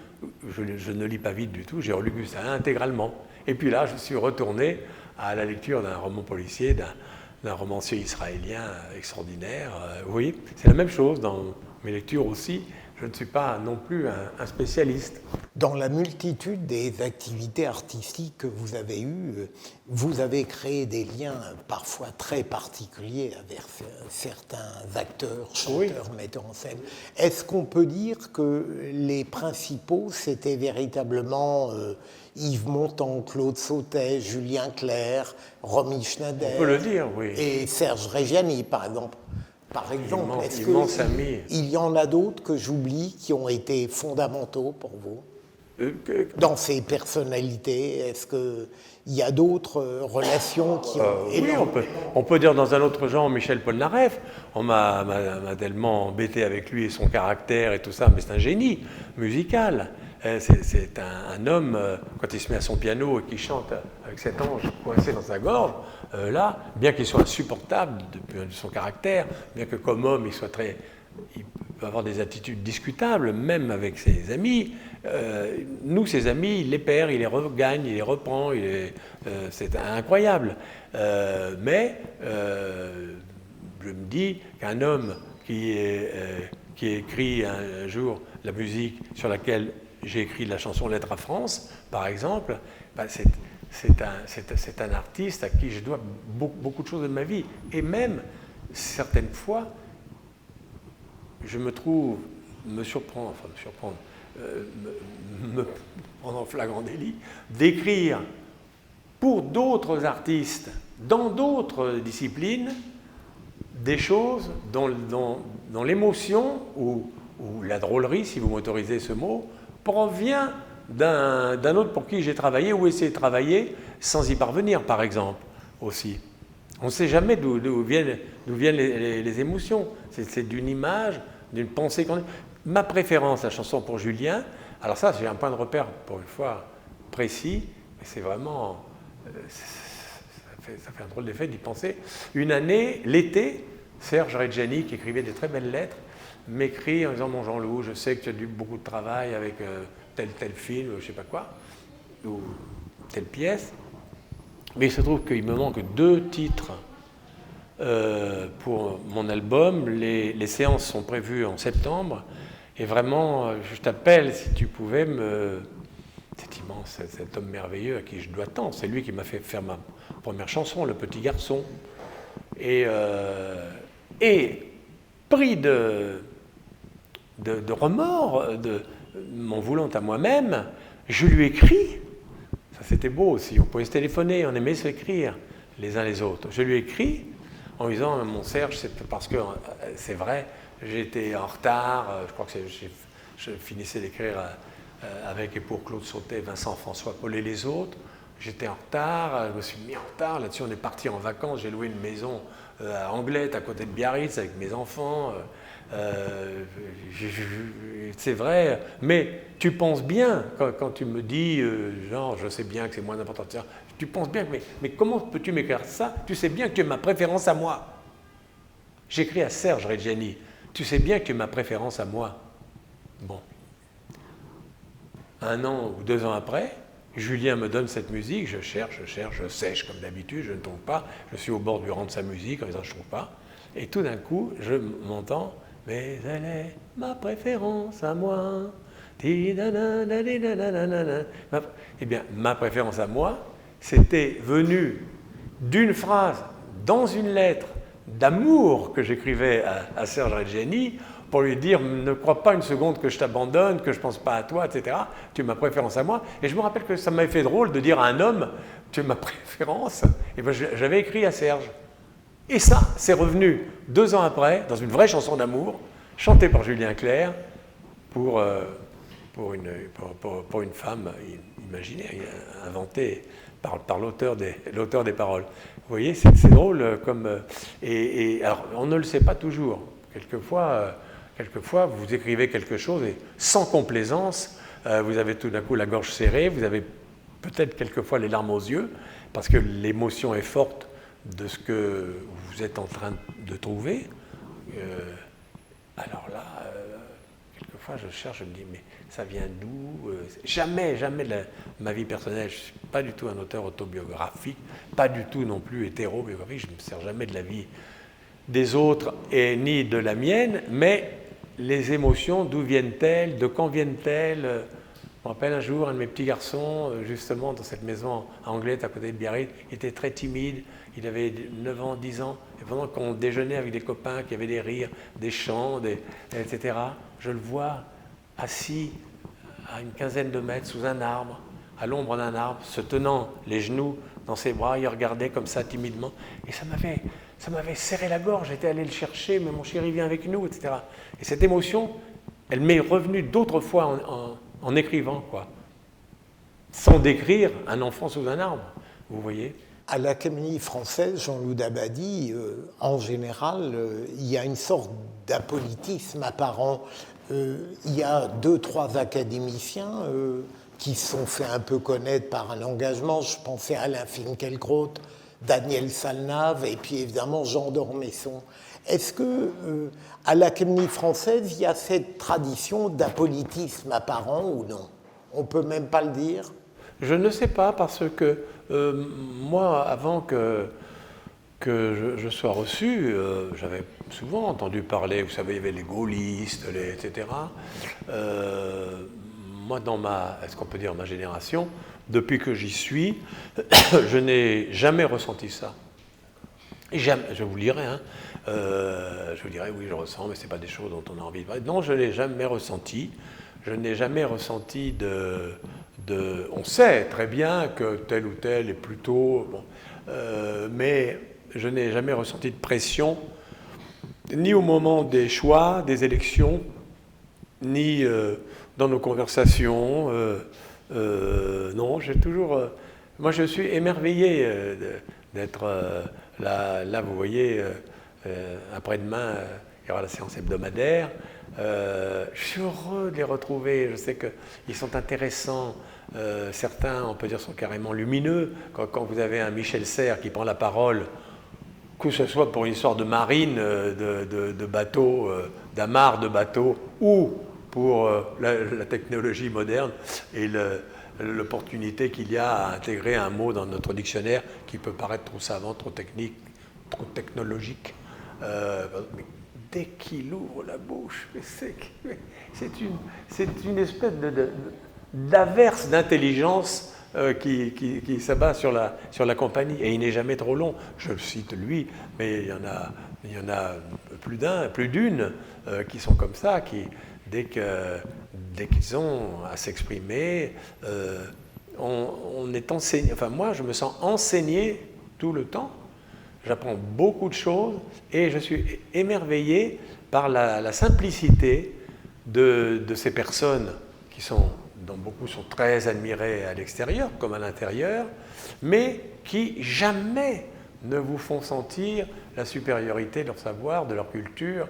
je ne lis pas vite du tout, j'ai relu Gustalin intégralement. Et puis là, je suis retourné à la lecture d'un roman policier, d'un romancier israélien extraordinaire. Oui, c'est la même chose dans mes lectures aussi. Je ne suis pas non plus un spécialiste. Dans la multitude des activités artistiques que vous avez eues, vous avez créé des liens parfois très particuliers avec certains acteurs, chanteurs, metteurs en scène. Est-ce qu'on peut dire que les principaux, c'était véritablement Yves Montand, Claude Sautet, Julien Clerc, Romy Schneider, on peut le dire, oui. Et Serge Reggiani, par exemple? Par exemple, est-ce qu'il y en a d'autres que j'oublie qui ont été fondamentaux pour vous dans ces personnalités? Est-ce qu'il y a d'autres relations qui ont... Oui, on peut dire dans un autre genre Michel Polnareff. On m'a tellement embêté avec lui et son caractère et tout ça, mais c'est un génie musical. C'est un homme, quand il se met à son piano et qu'il chante avec cet ange coincé dans sa gorge, là, bien qu'il soit insupportable de son caractère, bien que comme homme, il peut avoir des attitudes discutables, même avec ses amis, nous, ses amis, il les perd, il les regagne, il les reprend, c'est incroyable. Mais je me dis qu'un homme qui écrit un jour la musique sur laquelle j'ai écrit la chanson Lettre à France, par exemple, c'est un artiste à qui je dois beaucoup de choses de ma vie. Et même, certaines fois, je me prendre en flagrant délit, d'écrire pour d'autres artistes, dans d'autres disciplines, des choses dont l'émotion ou la drôlerie, si vous m'autorisez ce mot, provient d'un autre pour qui j'ai travaillé ou essayé de travailler sans y parvenir, par exemple, aussi. On ne sait jamais d'où viennent les émotions. C'est d'une image, d'une pensée qu'on a. Ma préférence, la chanson pour Julien, alors ça, j'ai un point de repère, pour une fois, précis, mais c'est vraiment... Ça fait un drôle d'effet d'y penser. Une année, l'été, Serge Reggiani, qui écrivait des très belles lettres, m'écrit en disant « Mon Jean-Loup, je sais que tu as eu beaucoup de travail avec tel film, je ne sais pas quoi, ou telle pièce, mais il se trouve qu'il me manque 2 titres pour mon album. Les séances sont prévues en septembre, et vraiment, je t'appelle si tu pouvais C'est immense, cet homme merveilleux à qui je dois tant. C'est lui qui m'a fait faire ma première chanson, Le Petit Garçon. Et pris de remords, m'en voulant à moi-même, je lui écris. Ça, c'était beau aussi. On pouvait se téléphoner, on aimait s'écrire les uns les autres. Je lui écris en lui disant, mon Serge, c'est parce que c'est vrai, j'étais en retard. Je crois que je finissais d'écrire avec et pour Claude Sautet, Vincent François, Paul et les autres. J'étais en retard, je me suis mis en retard. Là-dessus, on est parti en vacances. J'ai loué une maison à Anglet, à côté de Biarritz, avec mes enfants. C'est vrai, mais tu penses bien, quand tu me dis, genre, je sais bien que c'est moins important, tu penses bien, mais comment peux-tu m'écrire ça? Tu sais bien que tu as ma préférence à moi. J'écris à Serge Reggiani, tu sais bien que tu as ma préférence à moi. Bon. 1 an ou 2 ans après, Julien me donne cette musique, je cherche, je sèche comme d'habitude, je ne trouve pas. Je suis au bord du rang de sa musique en disant je ne trouve pas. Et tout d'un coup, je m'entends, mais elle est ma préférence à moi. Eh bien, ma préférence à moi, c'était venu d'une phrase dans une lettre d'amour que j'écrivais à Serge Reggiani pour lui dire ne crois pas une seconde que je t'abandonne, que je ne pense pas à toi, etc. Tu es ma préférence à moi. Et je me rappelle que ça m'avait fait drôle de dire à un homme tu es ma préférence. Et ben, j'avais écrit à Serge. Et ça, c'est revenu 2 ans après, dans une vraie chanson d'amour, chantée par Julien Clerc pour une femme imaginaire, inventée par l'auteur des paroles. Vous voyez, c'est drôle comme... Et alors, on ne le sait pas toujours. Quelquefois, vous écrivez quelque chose et sans complaisance, vous avez tout d'un coup la gorge serrée, vous avez peut-être quelquefois les larmes aux yeux, parce que l'émotion est forte de ce que vous êtes en train de trouver. Alors là, quelquefois je cherche, je me dis, mais ça vient d'où? Jamais de ma vie personnelle, je ne suis pas du tout un auteur autobiographique, pas du tout non plus hétérobiographique, je ne me sers jamais de la vie des autres et ni de la mienne, mais les émotions, d'où viennent-elles, de quand viennent-elles? Je me rappelle un jour, un de mes petits garçons, justement dans cette maison à Anglette, à côté de Biarritz, il était très timide, il avait 9 ans, 10 ans, et pendant qu'on déjeunait avec des copains, qu'il y avait des rires, des chants, etc., je le vois assis à une quinzaine de mètres sous un arbre, à l'ombre d'un arbre, se tenant les genoux dans ses bras, il regardait comme ça timidement, et ça m'avait serré la gorge, j'étais allé le chercher, mais mon chéri vient avec nous, etc. Et cette émotion, elle m'est revenue d'autres fois en écrivant, quoi. Sans décrire un enfant sous un arbre, vous voyez. À l'Académie française, Jean-Loup Dabadi, en général, il y a une sorte d'apolitisme apparent. Il y a 2-3 académiciens qui se sont fait un peu connaître par un engagement. Je pensais à Alain Finkielkraut, Daniel Salnave et puis évidemment Jean d'Ormesson. Est-ce que à l'Académie française, il y a cette tradition d'apolitisme apparent ou non? On ne peut même pas le dire? Je ne sais pas, parce que moi, avant que je sois reçu, j'avais souvent entendu parler, vous savez, il y avait les gaullistes, etc. Moi, est-ce qu'on peut dire ma génération, depuis que j'y suis, je n'ai jamais ressenti ça. Jamais, je vous le dirai, hein. Je vous dirais, oui, je ressens, mais ce n'est pas des choses dont on a envie de parler. Non, je ne l'ai jamais ressenti. Je n'ai jamais ressenti on sait très bien que tel ou tel est plutôt... Bon, mais je n'ai jamais ressenti de pression, ni au moment des choix, des élections, ni dans nos conversations. Non, j'ai toujours... moi, je suis émerveillé d'être là, vous voyez, après-demain, il y aura la séance hebdomadaire. Je suis heureux de les retrouver. Je sais qu'ils sont intéressants. Certains, on peut dire, sont carrément lumineux. Quand vous avez un Michel Serres qui prend la parole, que ce soit pour une histoire de marine, de bateau, d'amarre de bateau, ou pour la technologie moderne et l'opportunité qu'il y a à intégrer un mot dans notre dictionnaire qui peut paraître trop savant, trop technique, trop technologique. Mais dès qu'il ouvre la bouche, c'est une espèce d'averse d'intelligence qui s'abat sur la compagnie. Et il n'est jamais trop long. Je le cite lui, mais il y en a plus d'une qui sont comme ça, qui, dès qu'ils ont à s'exprimer, on est enseigné. Enfin, moi, je me sens enseigné tout le temps. J'apprends beaucoup de choses et je suis émerveillé par la simplicité de ces personnes dont beaucoup sont très admirés à l'extérieur comme à l'intérieur, mais qui jamais ne vous font sentir la supériorité de leur savoir, de leur culture,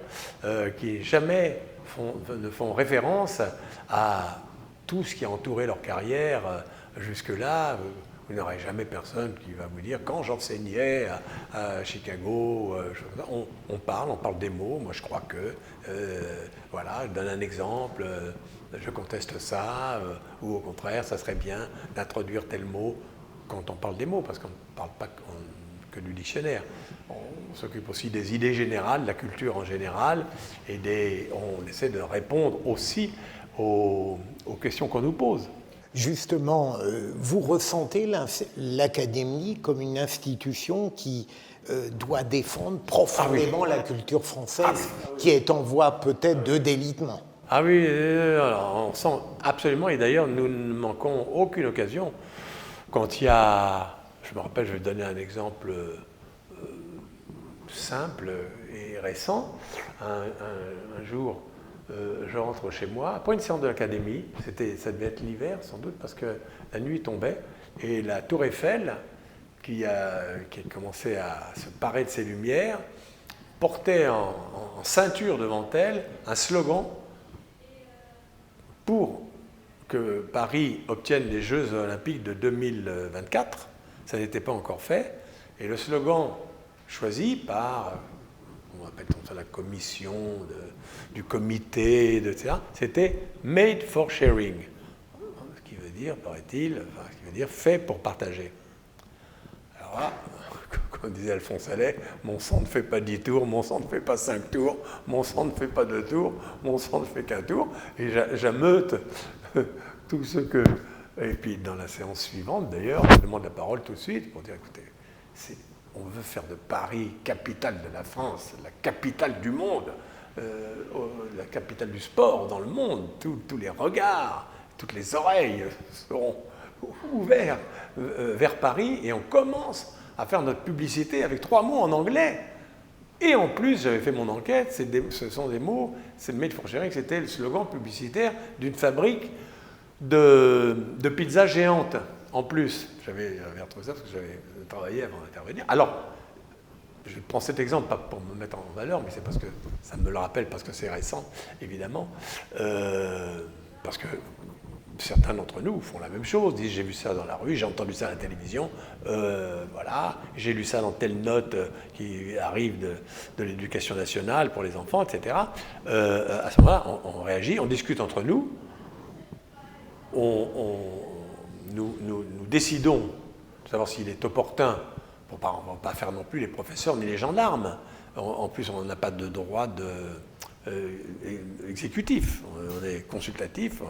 qui jamais ne font référence à tout ce qui a entouré leur carrière jusque-là. vous n'aurez jamais personne qui va vous dire quand j'enseignais à Chicago, on parle des mots. Moi, je crois que, voilà, je donne un exemple, je conteste ça, ou au contraire, ça serait bien d'introduire tel mot quand on parle des mots, parce qu'on ne parle pas que du dictionnaire. On s'occupe aussi des idées générales, de la culture en général, et on essaie de répondre aussi aux questions qu'on nous pose. Justement, vous ressentez l'Académie comme une institution qui doit défendre profondément la culture française, qui est en voie peut-être de délitement. Ah oui, alors on sent absolument, et d'ailleurs nous ne manquons aucune occasion quand il y a, je me rappelle, je vais donner un exemple simple et récent, un jour, je rentre chez moi, après une séance de l'Académie, ça devait être l'hiver sans doute, parce que la nuit tombait, et la tour Eiffel, qui a commencé à se parer de ses lumières, portait en ceinture devant elle un slogan pour que Paris obtienne les Jeux Olympiques de 2024. Ça n'était pas encore fait, et le slogan choisi par, on appelle ça la commission du comité, etc., c'était « made for sharing », ce qui veut dire, paraît-il, ce qui veut dire « fait pour partager ». Alors là, comme disait Alphonse Allais, mon sang ne fait pas 10 tours, mon sang ne fait pas 5 tours, mon sang ne fait pas 2 tours, mon sang ne fait qu'un tour, et j'ameute tout ce que... Et puis dans la séance suivante, d'ailleurs, je demande la parole tout de suite pour dire, écoutez, on veut faire de Paris capitale de la France, la capitale du monde, la capitale du sport dans le monde. Tous les regards, toutes les oreilles seront ouverts vers Paris, et on commence à faire notre publicité avec 3 mots en anglais. Et en plus, j'avais fait mon enquête, ce sont des mots, c'est Made for Sharing, c'était le slogan publicitaire d'une fabrique de pizzas géantes. En plus, j'avais retrouvé ça parce que j'avais travaillé avant d'intervenir. Alors, je prends cet exemple, pas pour me mettre en valeur, mais c'est parce que ça me le rappelle, parce que c'est récent, évidemment. Parce que certains d'entre nous font la même chose, disent j'ai vu ça dans la rue, j'ai entendu ça à la télévision, voilà, j'ai lu ça dans telle note qui arrive de l'éducation nationale pour les enfants, etc. À ce moment-là, on réagit, on discute entre nous, nous décidons de savoir s'il est opportun, on ne va pas faire non plus les professeurs ni les gendarmes. En plus, on n'a pas de droit exécutif, on est consultatif,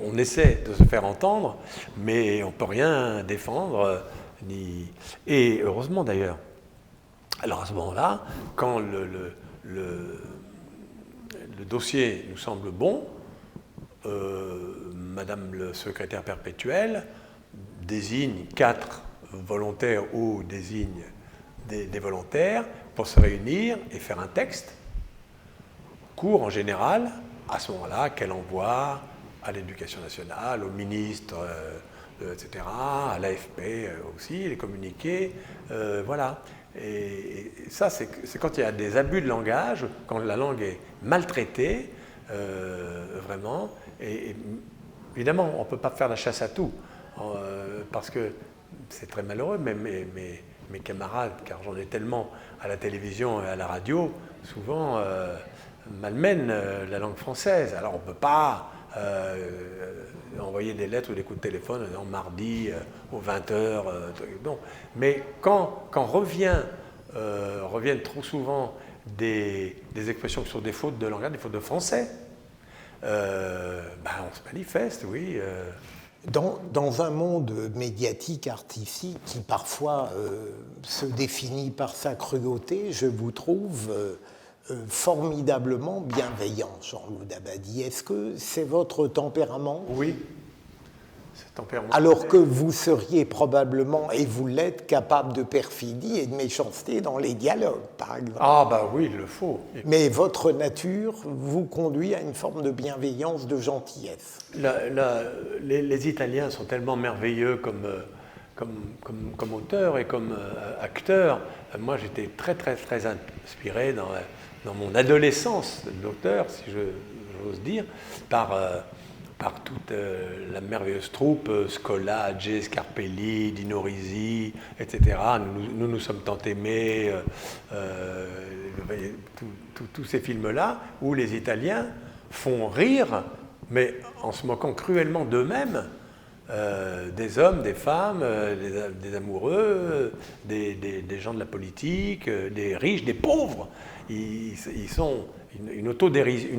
on essaie de se faire entendre, mais on ne peut rien défendre, et heureusement d'ailleurs. Alors à ce moment-là, quand le dossier nous semble bon, Madame le secrétaire perpétuel désigne 4 volontaires ou désigne des volontaires pour se réunir et faire un texte court en général, à ce moment-là, qu'elle envoie à l'Éducation nationale, au ministre, etc., à l'AFP aussi, les communiqués, voilà. Et ça, c'est quand il y a des abus de langage, quand la langue est maltraitée, vraiment, et évidemment, on ne peut pas faire la chasse à tout, parce que c'est très malheureux, mais mes camarades, car j'en ai tellement à la télévision et à la radio, souvent malmènent la langue française. Alors on ne peut pas envoyer des lettres ou des coups de téléphone en mardi aux 20h. Non. Mais quand reviennent trop souvent des expressions qui sont des fautes de langage, des fautes de français, on se manifeste, oui. Dans un monde médiatique, artistique, qui parfois se définit par sa cruauté, je vous trouve formidablement bienveillant, Jean-Loup Dabadi. Est-ce que c'est votre tempérament ? Oui, c'est tempérament. Alors que vous seriez probablement, et vous l'êtes, capable de perfidie et de méchanceté dans les dialogues, par exemple. Ah bah oui, il le faut. Mais votre nature vous conduit à une forme de bienveillance, de gentillesse. Les Italiens sont tellement merveilleux comme auteurs et comme acteurs. Moi, j'étais très, très, très inspiré dans mon adolescence d'auteur, si j'ose dire, par par toute la merveilleuse troupe, Scola, J. Scarpelli, Dino Risi, etc. Nous sommes tant aimés, tous ces films-là, où les Italiens font rire, mais en se moquant cruellement d'eux-mêmes, des hommes, des femmes, des amoureux, des gens de la politique, des riches, des pauvres. Ils sont une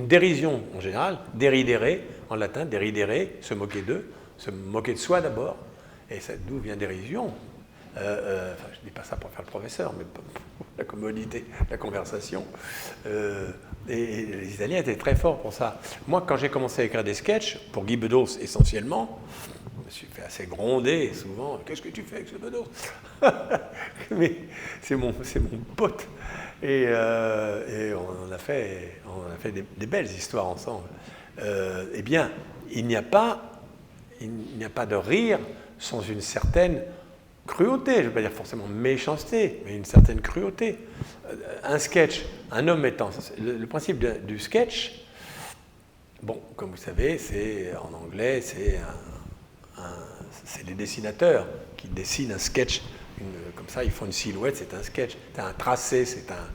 dérision en général, deridere en latin, deridere, se moquer d'eux, se moquer de soi d'abord, et d'où vient dérision. Je ne dis pas ça pour faire le professeur, mais pour la commodité, la conversation. Et les Italiens étaient très forts pour ça. Moi, quand j'ai commencé à écrire des sketchs, pour Guy Bedos essentiellement, je me suis fait assez gronder souvent. Qu'est-ce que tu fais avec ce Bedos? Mais c'est mon pote. Et on a fait des belles histoires ensemble. Eh bien, il n'y a pas de rire sans une certaine cruauté, je ne veux pas dire forcément méchanceté, mais une certaine cruauté. Un sketch, un homme étant... Le principe du sketch, bon, comme vous savez, c'est en anglais, c'est les dessinateurs qui dessinent un sketch, comme ça, ils font une silhouette, c'est un sketch. C'est un tracé, c'est un...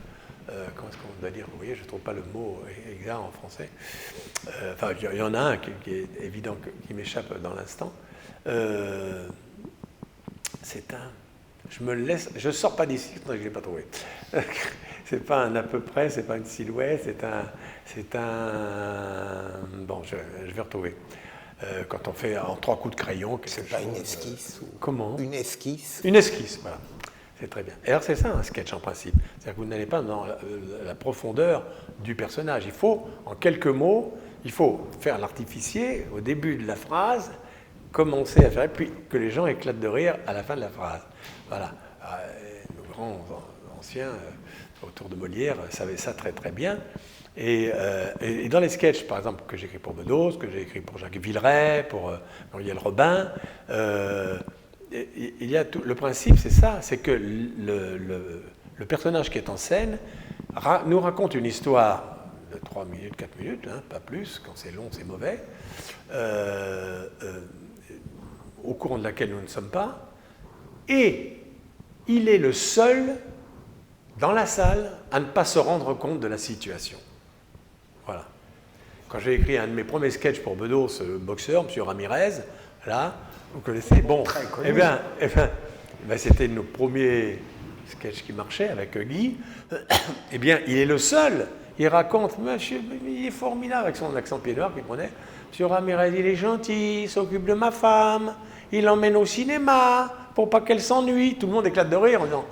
comment est-ce qu'on doit dire? Vous voyez, je ne trouve pas le mot exact en français. Enfin, il y en a un qui est évident, qui m'échappe dans l'instant. C'est un... Je sors pas d'ici, je ne l'ai pas trouvé. C'est pas un à peu près, c'est pas une silhouette, c'est un... Bon, je vais retrouver. Quand on fait en 3 coups de crayon... C'est pas une esquisse ou... Comment? Une esquisse. Une esquisse, voilà. C'est très bien. Et alors c'est ça un sketch en principe. C'est-à-dire que vous n'allez pas dans la profondeur du personnage. Il faut, en quelques mots, il faut faire l'artificier au début de la phrase, commencer à faire, puis que les gens éclatent de rire à la fin de la phrase. Voilà. Nos grands anciens autour de Molière savaient ça très très bien. Et dans les sketchs, par exemple, que j'écris pour Bedos, que j'ai écrit pour Jacques Villeray, pour Muriel Robin, il y a tout, le principe, c'est ça, c'est que le personnage qui est en scène nous raconte une histoire de 3 minutes, 4 minutes, hein, pas plus, quand c'est long, c'est mauvais, au courant de laquelle nous ne sommes pas, et il est le seul dans la salle à ne pas se rendre compte de la situation. Voilà. Quand j'ai écrit un de mes premiers sketchs pour Bedos, le boxeur, M. Ramirez, là, vous connaissez? Bon, eh bien, c'était nos premiers sketchs qui marchaient avec Guy. Eh bien, il est le seul. Il raconte, monsieur, il est formidable avec son accent pied noir qu'il prenait. Monsieur Ramirez, il est gentil, il s'occupe de ma femme, il l'emmène au cinéma pour pas qu'elle s'ennuie. Tout le monde éclate de rire en disant,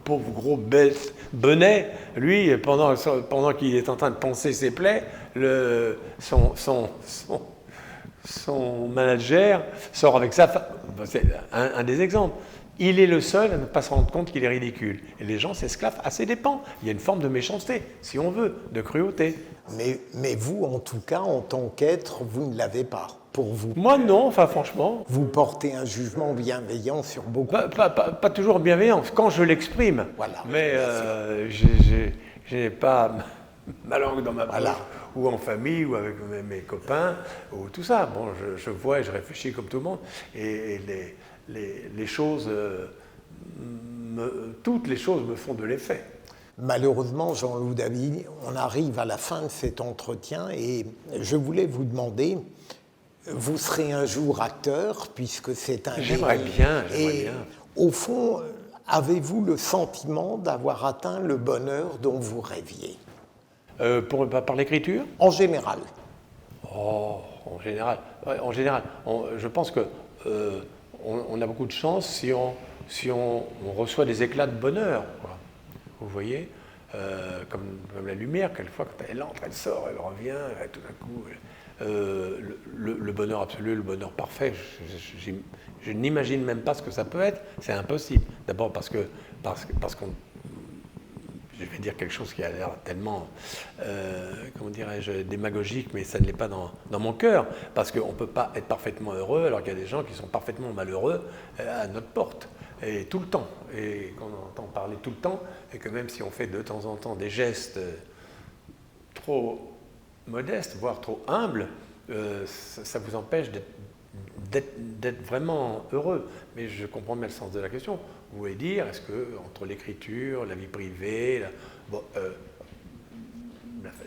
pauvre gros benet, lui, pendant qu'il est en train de panser ses plaies, son manager sort avec sa femme. C'est un des exemples. Il est le seul à ne pas se rendre compte qu'il est ridicule. Et les gens s'esclavent à ses dépens. Il y a une forme de méchanceté, si on veut, de cruauté. Mais vous, en tout cas, en tant qu'être, vous ne l'avez pas, pour vous. Moi, non, enfin, franchement. Vous portez un jugement bienveillant sur beaucoup. Pas toujours bienveillant, quand je l'exprime. Voilà. Mais je n'ai pas ma langue dans ma bouche. Voilà. Ou en famille, ou avec mes copains, ou tout ça. Bon, je vois et je réfléchis comme tout le monde. Et les choses, toutes les choses me font de l'effet. Malheureusement, Jean-Loup David, on arrive à la fin de cet entretien et je voulais vous demander, vous serez un jour acteur, puisque c'est un... J'aimerais bien. Au fond, avez-vous le sentiment d'avoir atteint le bonheur dont vous rêviez? Par l'écriture? En général. Oh, en général. Je pense que on a beaucoup de chance si on reçoit des éclats de bonheur, quoi. Vous voyez, comme la lumière, quelquefois, quand elle entre, elle sort, elle revient, et tout d'un coup... le bonheur absolu, le bonheur parfait, je n'imagine même pas ce que ça peut être, c'est impossible. D'abord parce qu'on... Je vais dire quelque chose qui a l'air tellement, comment dirais-je, démagogique, mais ça ne l'est pas dans mon cœur, parce qu'on ne peut pas être parfaitement heureux alors qu'il y a des gens qui sont parfaitement malheureux à notre porte, et tout le temps, et qu'on entend parler tout le temps, et que même si on fait de temps en temps des gestes trop modestes, voire trop humbles, ça vous empêche d'être vraiment heureux. Mais je comprends bien le sens de la question. Vous voulez dire, est-ce que entre l'écriture, la vie privée,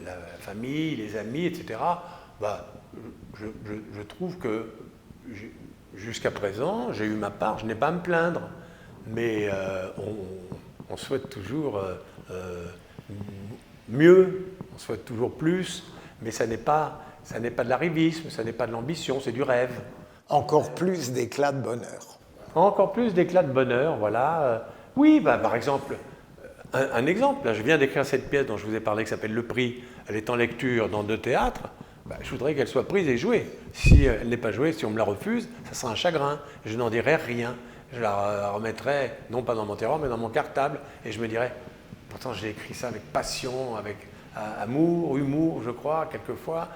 la famille, les amis, etc., je trouve que jusqu'à présent, j'ai eu ma part, je n'ai pas à me plaindre. Mais on souhaite toujours mieux, on souhaite toujours plus, mais ça n'est pas de l'arrivisme, ça n'est pas de l'ambition, c'est du rêve. Encore plus d'éclat de bonheur. Encore plus d'éclat de bonheur, voilà. Oui, par exemple, un exemple, là, je viens d'écrire cette pièce dont je vous ai parlé qui s'appelle Le Prix, elle est en lecture dans 2 théâtres, je voudrais qu'elle soit prise et jouée. Si elle n'est pas jouée, si on me la refuse, ça sera un chagrin, je n'en dirai rien. Je la remettrai, non pas dans mon tiroir, mais dans mon cartable, et je me dirai, pourtant j'ai écrit ça avec passion, avec amour, humour, je crois, quelquefois.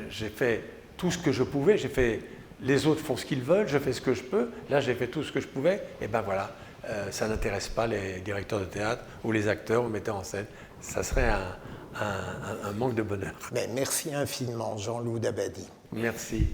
J'ai fait tout ce que je pouvais, les autres font ce qu'ils veulent, je fais ce que je peux, là j'ai fait tout ce que je pouvais, et ben voilà, ça n'intéresse pas les directeurs de théâtre, ou les acteurs, ou les metteurs en scène. Ça serait un manque de bonheur. Mais merci infiniment, Jean-Loup Dabadi. Merci.